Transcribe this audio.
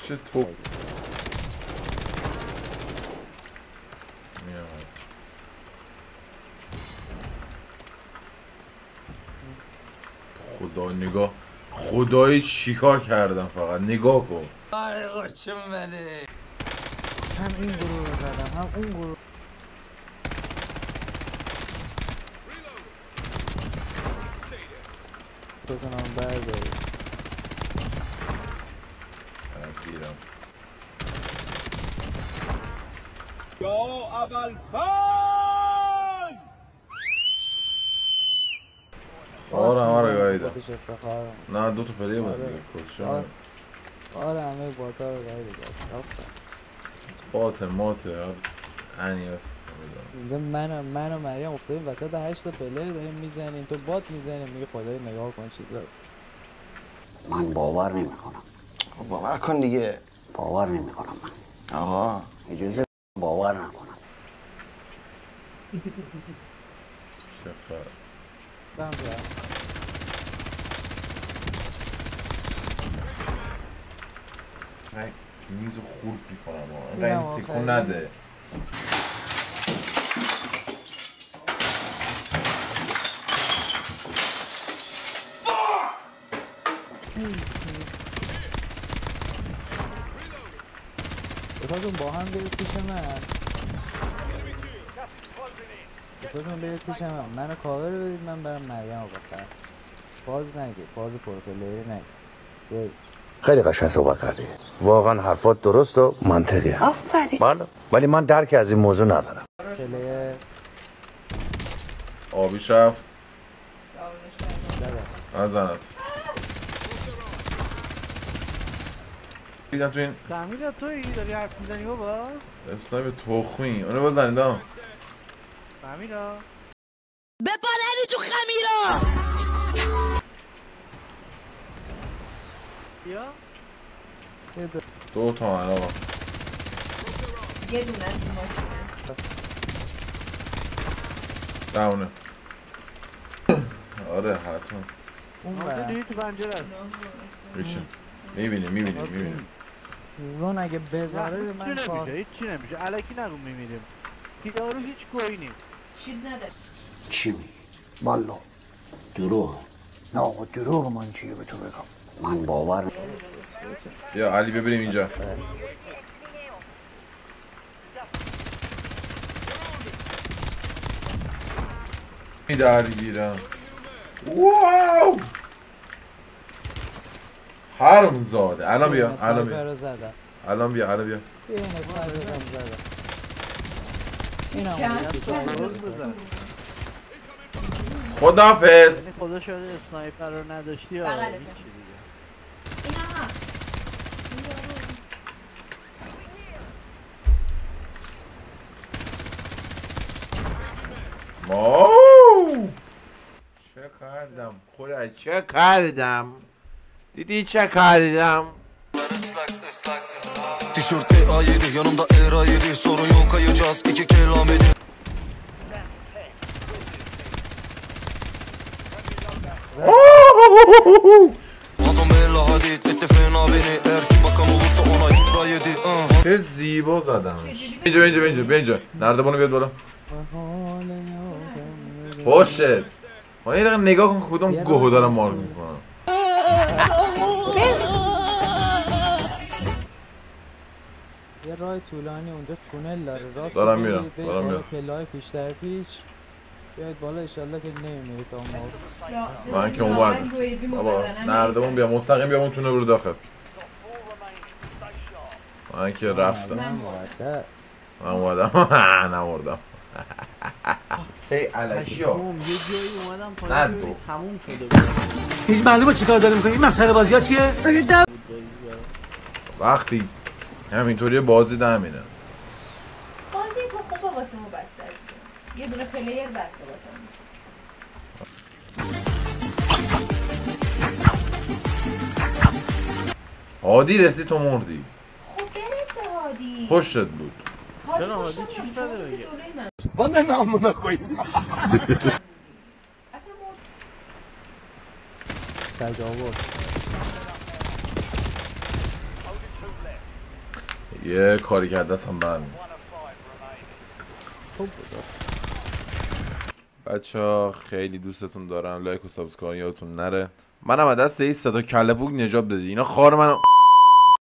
چه تو خدا نگاه خدایی چیکار کردم فقط نگاه کن. آی قچم منه. هم این گروه رو زدم هم اون گروه. بکنم برداری گیرم یا اول خان آره گاییدم. خودش افتخار نه دو تا پلی بود دیگه کسشم. آره همه باتا رو گاییده باته ماته انی هست اینجا من و مریم افتادیم وسط 8 تا پلر داریم میزنیم تو بات میزنیم میگه خدای نگاه کن چیزا. من باور نمیکنم. باور کن دیگه. باور نمیکنم من. آقا اجازه باور نکنم. شفر میزو خورد میکنم اینقدر تکون نده. بخواستم با هم برید پیش من بخواستم برید پیش من منو کاور بدید من برم مریم رو بخرم. باز نگید باز پروپلیری نگید. خیلی قشنگ صحبت کردی. واقعا حرفات درست و منطقیه. آفرین. بله ولی من درکی از این موضوع ندارم. پلیر آبیش رفت نزند بیدم تو این خمیلا تویی داری حرف میزنی بابا؟ اسنای تخمی اونو بزنید ها. خمیلا بپرنی تو خمیرا. بیا دو تا من آقا یه دونه از این ماشینه دونه. آره حتما اون برم تو پنجره است. میشه میبینیم اون اگه بذاره به من کار هیچی نمیشه الکی نگو میمیریم. یارو هیچ گویی نیست. شید نداره. چی میگی؟ والا دروغ. نه آقا دروغ من چیه به تو بگم؟ من باور یا علی ببریم اینجا. درگیرم. واو حرم زاده. الان بیا خداحافظ. خدا شاید اسنایپر رو نداشتی یا هیچی دیگه. چه کردم خدا چه کردم دیدی چه کردم. Tişört A7 yanımda Era7 sorun yok kayacağız iki kelam edin. Adam ella hadid etti fena beni eğer ki bakan olursa ona Era7 چه زیبا زدم. اینجا نردبانو بیاد بالا. باشه ما یه دقیقه نگاه کن کدوم گوهو دارم مار میکنم. یه راه طولانی اونجا تونل داره راست دارم میرم پلای پیشتر پیش بیاید بالا انشالله که نمیمیرید تا موقع. من که اومدم بابا نردبون بیا مستقیم بیا اون تونه برو داخل. من که رفتم من اومدم نموردم. ای علکی ها یه جایی اومدم پایین تموم شده بود. هیچ معلومه چیکار داری میکنی؟ این مسخره بازی ها چیه؟ وقتی همینطوری بازی همینه. بازی تو خوبه واسه ما بسته یه دونه پلیر بسته واسه ما. هادی رسید تو مردی. خب برسه هادی. خوشت بود. چرا هادی چی شده بگه؟ Bana ne amına koyayım. اصلا مرد. تجاوز یه کاری کرد دستم برمی. خوب بود. بچه‌ها خیلی دوستتون دارم. لایک و سابسکرایب یادتون نره. منم از دست این صدا کله بوگ نجات بدید. اینا خار منو